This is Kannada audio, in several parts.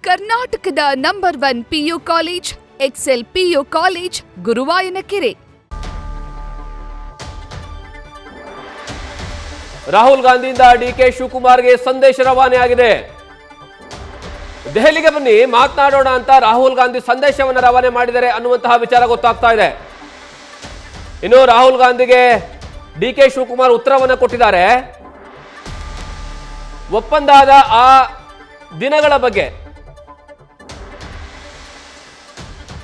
ಕರ್ನಾಟಕದ number 1 PU college Excel PU college Guruvayanakere. Rahul ಗಾಂಧಿಯಿಂದ ಡಿಕೆ ಶಿವಕುಮಾರ್ಗೆ ಸಂದೇಶ ರವಾನೆ ಆಗಿದೆ. ದೆಹಲಿಗೆ ಬನ್ನಿ ಮಾತನಾಡೋಣ ಅಂತ ರಾಹುಲ್ ಗಾಂಧಿ ಸಂದೇಶವನ್ನು ರವಾನೆ ಮಾಡಿದ್ದಾರೆ ಅನ್ನುವಂತಹ ವಿಚಾರ ಗೊತ್ತಾಗ್ತಾ ಇದೆ. ಇನ್ನು ರಾಹುಲ್ ಗಾಂಧಿಗೆ ಡಿಕೆ ಶಿವಕುಮಾರ್ ಉತ್ತರವನ್ನು ಕೊಟ್ಟಿದ್ದಾರೆ. ಒಪ್ಪಂದ ಆದ ಆ ದಿನಗಳ ಬಗ್ಗೆ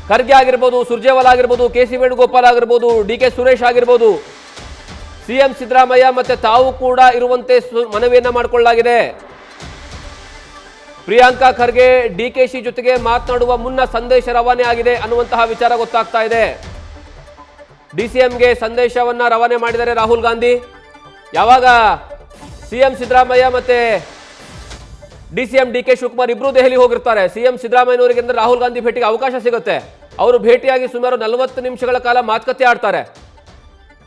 ಖರ್ಗೆ ಆಗಿರ್ಬೋದು, ಸುರ್ಜೇವಾಲಾ ಆಗಿರ್ಬೋದು, ಕೆ.ಸಿ. ವೇಣುಗೋಪಾಲ್ ಆಗಿರ್ಬೋದು, ಡಿ.ಕೆ. ಸುರೇಶ್ ಆಗಿರ್ಬೋದು, ಸಿಎಂ ಸಿದ್ದರಾಮಯ್ಯ ಮತ್ತೆ ತಾವು ಕೂಡ ಇರುವಂತೆ ಮನವಿಯನ್ನ ಮಾಡಿಕೊಳ್ಳಲಾಗಿದೆ. ಪ್ರಿಯಾಂಕಾ ಖರ್ಗೆ ಡಿಕೆಶಿ ಜೊತೆಗೆ ಮಾತನಾಡುವ ಮುನ್ನ ಸಂದೇಶ ರವಾನೆ ಆಗಿದೆ ಅನ್ನುವಂತಹ ವಿಚಾರ ಗೊತ್ತಾಗ್ತಾ ಇದೆ. ಡಿಸಿಎಂಗೆ ಸಂದೇಶವನ್ನ ರವಾನೆ ಮಾಡಿದ್ದಾರೆ ರಾಹುಲ್ ಗಾಂಧಿ. ಯಾವಾಗ ಸಿಎಂ ಸಿದ್ದರಾಮಯ್ಯ ಮತ್ತೆ ಡಿಸಿಎಂ ಡಿ.ಕೆ. ಶಿವಕುಮಾರ್ ಇಬ್ರು ದೆಹಲಿ ಹೋಗಿರ್ತಾರೆ. ಸಿಎಂ ಸಿದ್ದರಾಮಯ್ಯನವರಿಗೆ ಅಂದ್ರೆ ರಾಹುಲ್ ಗಾಂಧಿ ಭೇಟಿಗೆ ಅವಕಾಶ ಸಿಗುತ್ತೆ. ಅವರು ಭೇಟಿಯಾಗಿ ಸುಮಾರು 40 ನಿಮಿಷಗಳ ಕಾಲ ಮಾತುಕತೆ ಆಡ್ತಾರೆ.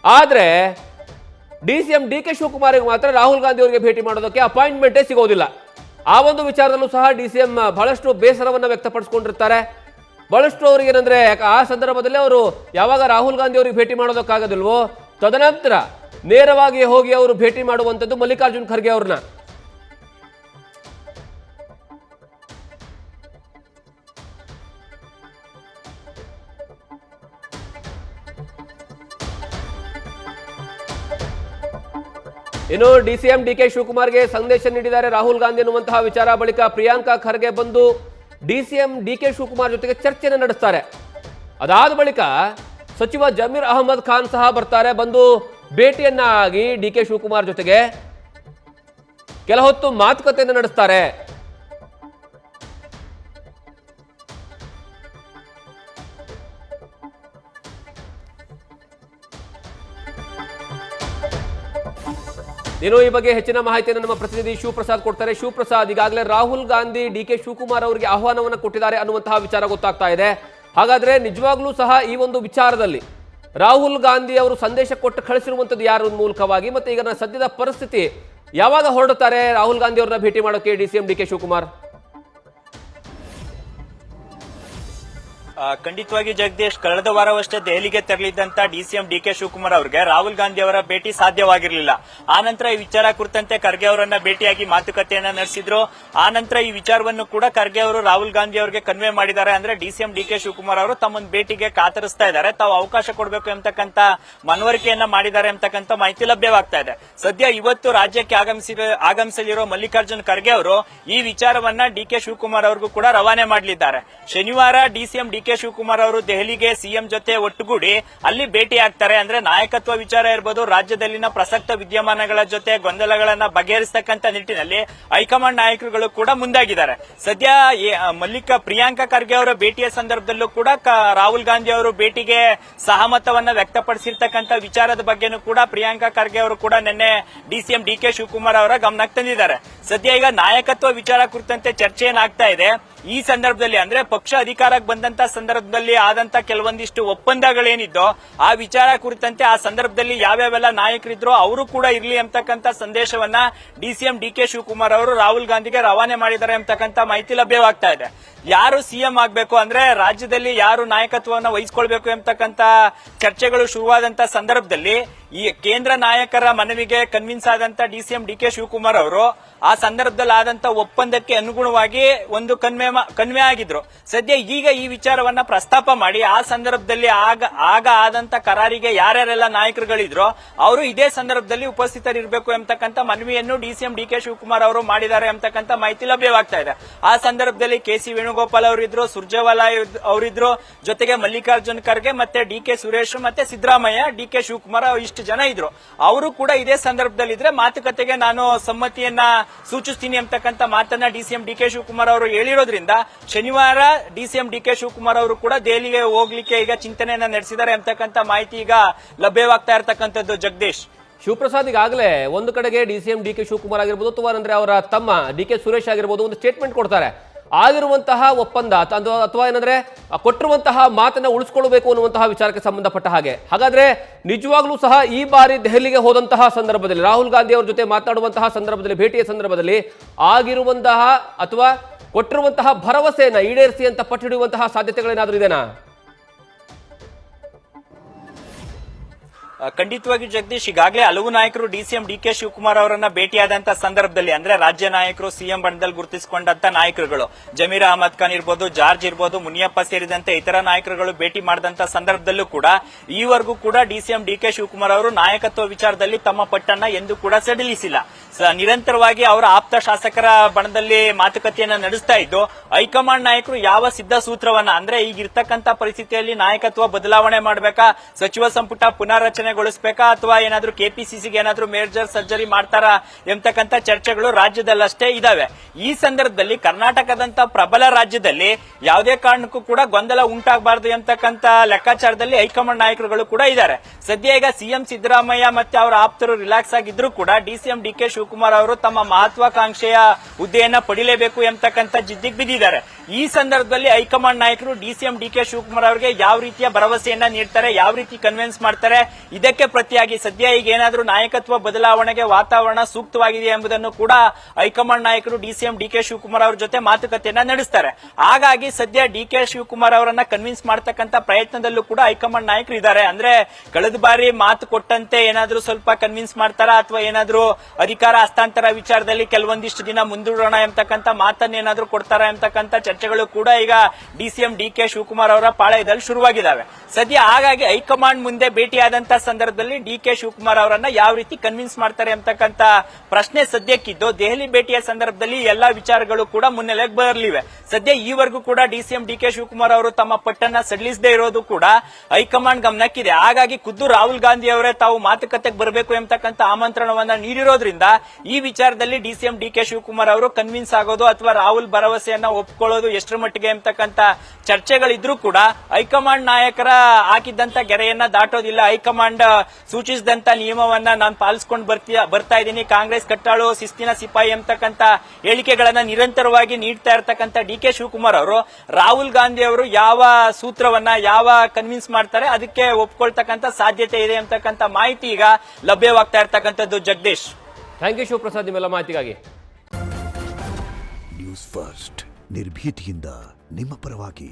ಆದ್ರೆ ಡಿಸಿಎಂ ಡಿ.ಕೆ. ಶಿವಕುಮಾರ್ಗೆ ಮಾತ್ರ ರಾಹುಲ್ ಗಾಂಧಿ ಅವರಿಗೆ ಭೇಟಿ ಮಾಡೋದಕ್ಕೆ ಅಪಾಯಿಂಟ್ಮೆಂಟೇ ಸಿಗೋದಿಲ್ಲ. ಆ ಒಂದು ವಿಚಾರದಲ್ಲೂ ಸಹ ಡಿಸಿಎಂ ಬಹಳಷ್ಟು ಬೇಸರವನ್ನ ವ್ಯಕ್ತಪಡಿಸಿಕೊಂಡಿರ್ತಾರೆ. ಬಹಳಷ್ಟು ಅವ್ರಿಗೆ ಏನಂದ್ರೆ ಆ ಸಂದರ್ಭದಲ್ಲಿ ಅವರು ಯಾವಾಗ ರಾಹುಲ್ ಗಾಂಧಿ ಅವರಿಗೆ ಭೇಟಿ ಮಾಡೋದಕ್ಕಾಗೋದಿಲ್ವೋ ತದನಂತರ ನೇರವಾಗಿ ಹೋಗಿ ಅವರು ಭೇಟಿ ಮಾಡುವಂಥದ್ದು ಮಲ್ಲಿಕಾರ್ಜುನ್ ಖರ್ಗೆ ಅವ್ರನ್ನ. ಇನ್ನು ಡಿಸಿಎಂ ಡಿ.ಕೆ. ಶಿವಕುಮಾರ್ಗೆ ಸಂದೇಶ ನೀಡಿದ್ದಾರೆ ರಾಹುಲ್ ಗಾಂಧಿ ಎನ್ನುವಂತಹ ವಿಚಾರ. ಬಳಿಕ ಪ್ರಿಯಾಂಕಾ ಖರ್ಗೆ ಬಂದು ಡಿಸಿಎಂ ಡಿ.ಕೆ. ಶಿವಕುಮಾರ್ ಜೊತೆಗೆ ಚರ್ಚೆಯನ್ನು ನಡೆಸ್ತಾರೆ. ಅದಾದ ಬಳಿಕ ಸಚಿವ ಜಮೀರ್ ಅಹಮದ್ ಖಾನ್ ಸಹ ಬರ್ತಾರೆ. ಬಂದು ಭೇಟಿಯನ್ನಾಗಿ ಡಿ.ಕೆ. ಶಿವಕುಮಾರ್ ಜೊತೆಗೆ ಕೆಲ ಹೊತ್ತು ಮಾತುಕತೆಯನ್ನು ನಡೆಸ್ತಾರೆ. ಇನ್ನು ಈ ಬಗ್ಗೆ ಹೆಚ್ಚಿನ ಮಾಹಿತಿಯನ್ನು ನಮ್ಮ ಪ್ರತಿನಿಧಿ ಶಿವಪ್ರಸಾದ್ ಕೊಡ್ತಾರೆ. ಶಿವಪ್ರಸಾದ್, ಈಗಾಗಲೇ ರಾಹುಲ್ ಗಾಂಧಿ ಡಿ.ಕೆ. ಶಿವಕುಮಾರ್ ಅವರಿಗೆ ಆಹ್ವಾನವನ್ನು ಕೊಟ್ಟಿದ್ದಾರೆ ಅನ್ನುವಂತಹ ವಿಚಾರ ಗೊತ್ತಾಗ್ತಾ ಇದೆ. ಹಾಗಾದ್ರೆ ನಿಜವಾಗ್ಲೂ ಸಹ ಈ ಒಂದು ವಿಚಾರದಲ್ಲಿ ರಾಹುಲ್ ಗಾಂಧಿ ಅವರು ಸಂದೇಶ ಕೊಟ್ಟು ಕಳಿಸಿರುವಂತದ್ದು ಯಾರ ಮೂಲಕವಾಗಿ, ಮತ್ತೆ ಈಗ ಸದ್ಯದ ಪರಿಸ್ಥಿತಿ ಯಾವಾಗ ಹೊರಡುತ್ತಾರೆ ರಾಹುಲ್ ಗಾಂಧಿ ಅವರನ್ನ ಭೇಟಿ ಮಾಡೋಕೆ ಡಿಸಿಎಂ ಡಿ.ಕೆ. ಶಿವಕುಮಾರ್? ಖಂಡಿತವಾಗಿ ಜಗದೀಶ್, ಕಳೆದ ವಾರವಷ್ಟೇ ದೆಹಲಿಗೆ ತೆರಳಿದ್ದಂತ ಡಿಸಿಎಂ ಡಿ.ಕೆ. ಶಿವಕುಮಾರ್ ಅವರಿಗೆ ರಾಹುಲ್ ಗಾಂಧಿ ಅವರ ಭೇಟಿ ಸಾಧ್ಯವಾಗಿರಲಿಲ್ಲ. ಆ ನಂತರ ಈ ವಿಚಾರ ಕುರಿತಂತೆ ಖರ್ಗೆ ಅವರನ್ನ ಭೇಟಿಯಾಗಿ ಮಾತುಕತೆಯನ್ನ ನಡೆಸಿದ್ರು. ಆ ನಂತರ ಈ ವಿಚಾರವನ್ನು ಕೂಡ ಖರ್ಗೆ ಅವರು ರಾಹುಲ್ ಗಾಂಧಿ ಅವರಿಗೆ ಕನ್ವೆ ಮಾಡಿದ್ದಾರೆ. ಅಂದ್ರೆ ಡಿಸಿಎಂ ಡಿ.ಕೆ. ಶಿವಕುಮಾರ್ ಅವರು ತಮ್ಮ ಭೇಟಿಗೆ ಕಾತರಿಸ್ತಾ ಇದ್ದಾರೆ, ತಾವು ಅವಕಾಶ ಕೊಡಬೇಕು ಎಂಬತಕ್ಕಂತ ಮನವರಿಕೆಯನ್ನ ಮಾಡಿದ್ದಾರೆ ಎಂಬತಕ್ಕಂತ ಮಾಹಿತಿ ಲಭ್ಯವಾಗ್ತಾ ಇದೆ. ಸದ್ಯ ಇವತ್ತು ರಾಜ್ಯಕ್ಕೆ ಆಗಮಿಸಲಿರುವ ಮಲ್ಲಿಕಾರ್ಜುನ್ ಖರ್ಗೆ ಅವರು ಈ ವಿಚಾರವನ್ನ ಡಿ.ಕೆ. ಶಿವಕುಮಾರ್ ಅವರಿಗೂ ಕೂಡ ರವಾನೆ ಮಾಡಲಿದ್ದಾರೆ. ಶನಿವಾರ ಡಿಸಿಎಂ ಡಿ.ಕೆ. ಶಿವಕುಮಾರ್ ಅವರು ದೆಹಲಿಗೆ ಸಿಎಂ ಜೊತೆ ಒಟ್ಟುಗೂಡಿ ಅಲ್ಲಿ ಭೇಟಿ ಆಗ್ತಾರೆ. ಅಂದ್ರೆ ನಾಯಕತ್ವ ವಿಚಾರ ಇರಬಹುದು, ರಾಜ್ಯದಲ್ಲಿನ ಪ್ರಸಕ್ತ ವಿದ್ಯಮಾನಗಳ ಜೊತೆ ಗೊಂದಲಗಳನ್ನ ಬಗೆಹರಿಸತಕ್ಕಂತ ನಿಟ್ಟಿನಲ್ಲಿ ಹೈಕಮಾಂಡ್ ನಾಯಕರುಗಳು ಕೂಡ ಮುಂದಾಗಿದ್ದಾರೆ. ಸದ್ಯ ಪ್ರಿಯಾಂಕಾ ಖರ್ಗೆ ಅವರ ಭೇಟಿಯ ಸಂದರ್ಭದಲ್ಲೂ ಕೂಡ ರಾಹುಲ್ ಗಾಂಧಿ ಅವರು ಭೇಟಿಗೆ ಸಹಮತವನ್ನ ವ್ಯಕ್ತಪಡಿಸಿರ್ತಕ್ಕಂಥ ವಿಚಾರದ ಬಗ್ಗೆನೂ ಕೂಡ ಪ್ರಿಯಾಂಕಾ ಖರ್ಗೆ ಅವರು ಕೂಡ ನಿನ್ನೆ ಡಿಸಿಎಂ ಡಿ.ಕೆ. ಶಿವಕುಮಾರ್ ಅವರ ಗಮನಕ್ಕೆ ತಂದಿದ್ದಾರೆ. ಸದ್ಯ ಈಗ ನಾಯಕತ್ವ ವಿಚಾರ ಕುರಿತಂತೆ ಚರ್ಚೆ ಏನಾಗ್ತಾ ಇದೆ. ಈ ಸಂದರ್ಭದಲ್ಲಿ ಅಂದ್ರೆ ಪಕ್ಷ ಅಧಿಕಾರಕ್ಕೆ ಬಂದಂತ ಸಂದರ್ಭದಲ್ಲಿ ಆದಂತ ಕೆಲವೊಂದಿಷ್ಟು ಒಪ್ಪಂದಗಳೇನಿದ್ದೋ ಆ ವಿಚಾರ ಕುರಿತಂತೆ ಆ ಸಂದರ್ಭದಲ್ಲಿ ಯಾವ್ಯಾವೆಲ್ಲ ನಾಯಕರಿದ್ರೋ ಅವರು ಕೂಡ ಇರಲಿ ಅಂತಕ್ಕಂಥ ಸಂದೇಶವನ್ನ ಡಿಸಿಎಂ ಡಿ.ಕೆ. ಶಿವಕುಮಾರ್ ಅವರು ರಾಹುಲ್ ಗಾಂಧಿಗೆ ರವಾನೆ ಮಾಡಿದ್ದಾರೆ ಅಂತಕ್ಕಂಥ ಮಾಹಿತಿ ಲಭ್ಯವಾಗ್ತಾ ಇದೆ. ಯಾರು ಸಿಎಂ ಆಗಬೇಕು ಅಂದ್ರೆ ರಾಜ್ಯದಲ್ಲಿ ಯಾರು ನಾಯಕತ್ವವನ್ನು ವಹಿಸಿಕೊಳ್ಬೇಕು ಎಂಬತಕ್ಕಂತ ಚರ್ಚೆಗಳು ಶುರುವಾದಂತ ಸಂದರ್ಭದಲ್ಲಿ ಈ ಕೇಂದ್ರ ನಾಯಕರ ಮನವಿಗೆ ಕನ್ವಿನ್ಸ್ ಆದಂತ ಡಿಸಿಎಂ ಡಿ.ಕೆ. ಶಿವಕುಮಾರ್ ಅವರು ಆ ಸಂದರ್ಭದಲ್ಲಿ ಆದಂತ ಒಪ್ಪಂದಕ್ಕೆ ಅನುಗುಣವಾಗಿ ಒಂದು ಕನ್ವೆ ಆಗಿದ್ರು. ಸದ್ಯ ಈಗ ಈ ವಿಚಾರವನ್ನ ಪ್ರಸ್ತಾಪ ಮಾಡಿ ಆ ಸಂದರ್ಭದಲ್ಲಿ ಆಗ ಆದಂತ ಕರಾರಿಗೆ ಯಾರ್ಯಾರೆಲ್ಲ ನಾಯಕರುಗಳಿದ್ರೋ ಅವರು ಇದೇ ಸಂದರ್ಭದಲ್ಲಿ ಉಪಸ್ಥಿತರಿರಬೇಕು ಎಂಬತಕ್ಕಂಥ ಮನವಿಯನ್ನು ಡಿಸಿಎಂ ಡಿ.ಕೆ. ಶಿವಕುಮಾರ್ ಅವರು ಮಾಡಿದ್ದಾರೆ ಎಂಬತಕ್ಕಂಥ ಮಾಹಿತಿ ಲಭ್ಯವಾಗ್ತಾ ಇದೆ. ಆ ಸಂದರ್ಭದಲ್ಲಿ ಕೆ.ಸಿ. ವೇಣುಗೋಪಾಲ್ ಅವರಿದ್ರು, ಸುರ್ಜೇವಾಲಾ ಅವರಿದ್ರು, ಜೊತೆಗೆ ಮಲ್ಲಿಕಾರ್ಜುನ್ ಖರ್ಗೆ ಮತ್ತೆ ಡಿ.ಕೆ. ಸುರೇಶ್ ಮತ್ತೆ ಸಿದ್ದರಾಮಯ್ಯ, ಡಿ.ಕೆ. ಶಿವಕುಮಾರ್ ಇಷ್ಟು ಜನ ಇದ್ರು. ಅವರು ಕೂಡ ಇದೇ ಸಂದರ್ಭದಲ್ಲಿ ಇದ್ರೆ ಮಾತುಕತೆಗೆ ನಾನು ಸಮ್ಮತಿಯನ್ನ ಸೂಚಿಸ್ತೀನಿ ಅಂತಕ್ಕಂಥ ಮಾತನ್ನ ಡಿಸಿಎಂ ಡಿ.ಕೆ. ಶಿವಕುಮಾರ್ ಅವರು ಹೇಳಿರೋದ್ರಿಂದ ಶನಿವಾರ ಡಿಸಿಎಂ ಡಿ.ಕೆ. ಶಿವಕುಮಾರ್ ಅವರು ಕೂಡ ದೆಹಲಿಗೆ ಹೋಗ್ಲಿಕ್ಕೆ ಈಗ ಚಿಂತನೆಯನ್ನ ನಡೆಸಿದ್ದಾರೆ ಅಂತಕ್ಕಂಥ ಮಾಹಿತಿ ಈಗ ಲಭ್ಯವಾಗ್ತಾ ಇರತಕ್ಕಂಥದ್ದು. ಜಗದೀಶ್, ಶಿವಪ್ರಸಾದ್, ಈಗಾಗಲೇ ಒಂದು ಕಡೆಗೆ ಡಿಸಿಎಂ ಡಿ.ಕೆ. ಶಿವಕುಮಾರ್ ಆಗಿರ್ಬೋದು ಅಥವಾ ಅಂದ್ರೆ ಅವರ ತಮ್ಮ ಡಿ.ಕೆ. ಸುರೇಶ್ ಆಗಿರ್ಬೋದು ಒಂದು ಸ್ಟೇಟ್ಮೆಂಟ್ ಕೊಡ್ತಾರೆ. ಆಗಿರುವಂತಹ ಒಪ್ಪಂದ ಅಥವಾ ಏನಂದ್ರೆ ಕೊಟ್ಟಿರುವಂತಹ ಮಾತನ್ನ ಉಳಿಸಿಕೊಳ್ಳಬೇಕು ಅನ್ನುವಂತಹ ವಿಚಾರಕ್ಕೆ ಸಂಬಂಧಪಟ್ಟ ಹಾಗೆ. ಹಾಗಾದ್ರೆ ನಿಜವಾಗ್ಲೂ ಸಹ ಈ ಬಾರಿ ದೆಹಲಿಗೆ ಹೋದಂತಹ ಸಂದರ್ಭದಲ್ಲಿ ರಾಹುಲ್ ಗಾಂಧಿ ಅವರ ಜೊತೆ ಮಾತನಾಡುವಂತಹ ಸಂದರ್ಭದಲ್ಲಿ ಭೇಟಿಯ ಸಂದರ್ಭದಲ್ಲಿ ಆಗಿರುವಂತಹ ಅಥವಾ ಕೊಟ್ಟಿರುವಂತಹ ಭರವಸೆಯನ್ನ ಈಡೇರಿಸಿ ಅಂತ ಪಟ್ಟಿಡುವಂತಹ ಸಾಧ್ಯತೆಗಳೇನಾದ್ರೂ ಇದೆನಾ? ಖಂಡಿತವಾಗಿ ಜಗದೀಶ್, ಈಗಾಗಲೇ ಹಲವು ನಾಯಕರು ಡಿಸಿಎಂ ಡಿಕೆ ಶಿವಕುಮಾರ್ ಅವರನ್ನ ಭೇಟಿಯಾದಂತ ಸಂದರ್ಭದಲ್ಲಿ, ಅಂದ್ರೆ ರಾಜ್ಯ ನಾಯಕರು ಸಿಎಂ ಬಣ್ಣದಲ್ಲಿ ಗುರುತಿಸಿಕೊಂಡಂತ ನಾಯಕರುಗಳು, ಜಮೀರ್ ಅಹಮದ್ ಖಾನ್ ಇರ್ಬೋದು, ಜಾರ್ಜ್ ಇರ್ಬೋದು, ಮುನಿಯಪ್ಪ ಸೇರಿದಂತೆ ಇತರ ನಾಯಕರುಗಳು ಭೇಟಿ ಮಾಡಿದಂತ ಸಂದರ್ಭದಲ್ಲೂ ಕೂಡ ಈವರೆಗೂ ಕೂಡ ಡಿಸಿಎಂ ಡಿಕೆ ಶಿವಕುಮಾರ್ ಅವರು ನಾಯಕತ್ವ ವಿಚಾರದಲ್ಲಿ ತಮ್ಮ ಪಟ್ಟನ್ನ ಎಂದು ಕೂಡ ಸಡಿಲಿಸಿಲ್ಲ. ನಿರಂತರವಾಗಿ ಅವರ ಆಪ್ತ ಶಾಸಕರ ಬಣದಲ್ಲಿ ಮಾತುಕತೆಯನ್ನ ನಡೆಸ್ತಾ ಇದ್ದು, ಹೈಕಮಾಂಡ್ ನಾಯಕರು ಯಾವ ಸಿದ್ಧ ಸೂತ್ರವನ್ನ, ಅಂದ್ರೆ ಈಗಿರ್ತಕ್ಕಂತ ಪರಿಸ್ಥಿತಿಯಲ್ಲಿ ನಾಯಕತ್ವ ಬದಲಾವಣೆ ಮಾಡಬೇಕಾ, ಸಚಿವ ಸಂಪುಟ ಪುನಾರಚನೆಗೊಳಿಸಬೇಕಾ, ಅಥವಾ ಏನಾದ್ರೂ ಕೆಪಿಸಿಸಿಗೆ ಏನಾದ್ರೂ ಮೇಜರ್ ಸರ್ಜರಿ ಮಾಡ್ತಾರಾ ಎಂಬತಕ್ಕಂತ ಚರ್ಚೆಗಳು ರಾಜ್ಯದಲ್ಲಷ್ಟೇ ಇದಾವೆ. ಈ ಸಂದರ್ಭದಲ್ಲಿ ಕರ್ನಾಟಕದಂತ ಪ್ರಬಲ ರಾಜ್ಯದಲ್ಲಿ ಯಾವುದೇ ಕಾರಣಕ್ಕೂ ಕೂಡ ಗೊಂದಲ ಉಂಟಾಗಬಾರದು ಎಂಬತಕ್ಕಂತ ಲೆಕ್ಕಾಚಾರದಲ್ಲಿ ಹೈಕಮಾಂಡ್ ನಾಯಕರುಗಳು ಕೂಡ ಇದ್ದಾರೆ. ಸದ್ಯ ಈಗ ಸಿಎಂ ಸಿದ್ದರಾಮಯ್ಯ ಮತ್ತೆ ಅವರ ಆಪ್ತರು ರಿಲ್ಯಾಕ್ಸ್ ಆಗಿದ್ರು ಕೂಡ ಡಿಸಿಎಂ ಡಿಕೆ ಶಿವಕುಮಾರ್ ಅವರು ತಮ್ಮ ಮಹತ್ವಾಕಾಂಕ್ಷೆಯ ಹುದ್ದೆಯನ್ನ ಪಡಿಲೇಬೇಕು ಎಂಬತಕ್ಕಂತ ಜಿದ್ದಿಗೆ ಬಿದ್ದಿದ್ದಾರೆ. ಈ ಸಂದರ್ಭದಲ್ಲಿ ಹೈಕಮಾಂಡ್ ನಾಯಕರು ಡಿಸಿಎಂ ಡಿಕೆ ಶಿವಕುಮಾರ್ ಅವರಿಗೆ ಯಾವ ರೀತಿಯ ಭರವಸೆಯನ್ನ ನೀಡ್ತಾರೆ, ಯಾವ ರೀತಿ ಕನ್ವಿನ್ಸ್ ಮಾಡ್ತಾರೆ, ಇದಕ್ಕೆ ಪ್ರತಿಯಾಗಿ ಸದ್ಯ ಈಗ ಏನಾದರೂ ನಾಯಕತ್ವ ಬದಲಾವಣೆಗೆ ವಾತಾವರಣ ಸೂಕ್ತವಾಗಿದೆ ಎಂಬುದನ್ನು ಕೂಡ ಹೈಕಮಾಂಡ್ ನಾಯಕರು ಡಿಸಿಎಂ ಡಿಕೆ ಶಿವಕುಮಾರ್ ಅವರ ಜೊತೆ ಮಾತುಕತೆಯನ್ನ ನಡೆಸ್ತಾರೆ. ಹಾಗಾಗಿ ಸದ್ಯ ಡಿಕೆ ಶಿವಕುಮಾರ್ ಅವರನ್ನ ಕನ್ವಿನ್ಸ್ ಮಾಡತಕ್ಕಂತ ಪ್ರಯತ್ನದಲ್ಲೂ ಕೂಡ ಹೈಕಮಾಂಡ್ ನಾಯಕರು ಇದ್ದಾರೆ. ಅಂದ್ರೆ ಕಳೆದ ಬಾರಿ ಮಾತು ಕೊಟ್ಟಂತೆ ಏನಾದ್ರೂ ಸ್ವಲ್ಪ ಕನ್ವಿನ್ಸ್ ಮಾಡ್ತಾರಾ, ಅಥವಾ ಏನಾದ್ರೂ ಅಧಿಕಾರ ಹಸ್ತಾಂತರ ವಿಚಾರದಲ್ಲಿ ಕೆಲವೊಂದಿಷ್ಟು ದಿನ ಮುಂದೂಡೋಣ ಎಂಬತಕ್ಕಂತ ಮಾತನ್ನೇನಾದ್ರೂ ಕೊಡ್ತಾರಾ ಎಂಬತಕ್ಕಂತ ಚರ್ಚೆಗಳು ಕೂಡ ಈಗ ಡಿಸಿಎಂ ಡಿಕೆ ಶಿವಕುಮಾರ್ ಅವರ ಪಾಳಯದಲ್ಲಿ ಶುರುವಾಗಿದ್ದಾವೆ ಸದ್ಯ. ಹಾಗಾಗಿ ಹೈಕಮಾಂಡ್ ಮುಂದೆ ಭೇಟಿಯಾದಂತ ಸಂದರ್ಭದಲ್ಲಿ ಡಿಕೆ ಶಿವಕುಮಾರ್ ಅವರನ್ನ ಯಾವ ರೀತಿ ಕನ್ವಿನ್ಸ್ ಮಾಡ್ತಾರೆ ಎಂಬತಕ್ಕಂತ ಪ್ರಶ್ನೆ ಸದ್ಯಕ್ಕಿದ್ದು, ದೆಹಲಿ ಭೇಟಿಯ ಸಂದರ್ಭದಲ್ಲಿ ಎಲ್ಲಾ ವಿಚಾರಗಳು ಕೂಡ ಮುನ್ನೆಲೆಗೆ ಬರಲಿವೆ. ಸದ್ಯ ಈವರೆಗೂ ಕೂಡ ಡಿಸಿಎಂ ಡಿಕೆ ಶಿವಕುಮಾರ್ ಅವರು ತಮ್ಮ ಪಟ್ಟನ್ನ ಸಡಿಲಿಸದೇ ಇರೋದು ಕೂಡ ಹೈಕಮಾಂಡ್ ಗಮನಕ್ಕಿದೆ. ಹಾಗಾಗಿ ಖುದ್ದು ರಾಹುಲ್ ಗಾಂಧಿ ಅವರೇ ತಾವು ಮಾತುಕತೆಗೆ ಬರಬೇಕು ಎಂಬತಕ್ಕಂತ ಆಮಂತ್ರಣವನ್ನ ನೀಡಿರೋದ್ರಿಂದ ಈ ವಿಚಾರದಲ್ಲಿ ಡಿಸಿಎಂ ಡಿಕೆ ಶಿವಕುಮಾರ್ ಅವರು ಕನ್ವಿನ್ಸ್ ಆಗೋದು ಅಥವಾ ರಾಹುಲ್ ಭರವಸೆಯನ್ನ ಒಪ್ಕೊಳ್ಳೋದು ಎಷ್ಟರ ಮಟ್ಟಿಗೆ ಎಂಬತಕ್ಕಂತ ಚರ್ಚೆಗಳಿದ್ರೂ ಕೂಡ ಹೈಕಮಾಂಡ್ ನಾಯಕರ ಹಾಕಿದ್ದಂತ ಗೆರೆಯನ್ನ ದಾಟೋದಿಲ್ಲ. ಹೈಕಮಾಂಡ್ ಸೂಚಿಸಿದಂತ ನಿಯಮವನ್ನ ನಾನು ಪಾಲಿಸಿಕೊಂಡು ಬರ್ತಾ ಇದ್ದೀನಿ, ಕಾಂಗ್ರೆಸ್ ಕಟ್ಟಾಳು ಶಿಸ್ತಿನ ಸಿಪಾಯಿ ಎಂಬತಕ್ಕಂತ ಹೇಳಿಕೆಗಳನ್ನ ನಿರಂತರವಾಗಿ ನೀಡ್ತಾ ಇರತಕ್ಕಂತ ಡಿಕೆ ಶಿವಕುಮಾರ್ ಅವರು ರಾಹುಲ್ ಗಾಂಧಿ ಅವರು ಯಾವ ಸೂತ್ರವನ್ನ ಯಾವ ಕನ್ವಿನ್ಸ್ ಮಾಡ್ತಾರೆ ಅದಕ್ಕೆ ಒಪ್ಕೊಳ್ತಕ್ಕಂತ ಸಾಧ್ಯತೆ ಇದೆ ಅಂತಕ್ಕಂಥ ಮಾಹಿತಿ ಈಗ ಲಭ್ಯವಾಗ್ತಾ ಇರ್ತಕ್ಕಂಥದ್ದು. ಜಗದೀಶ್, ಥ್ಯಾಂಕ್ ಯು ಶಿವಪ್ರಸಾದ್ ನಿಮ್ಮೆಲ್ಲ ಮಾಹಿತಿಗಾಗಿ. ನ್ಯೂಸ್ ಫಸ್ಟ್ ನಿರ್ಭೀತಿಯಿಂದ ನಿಮ್ಮ ಪರವಾಗಿ.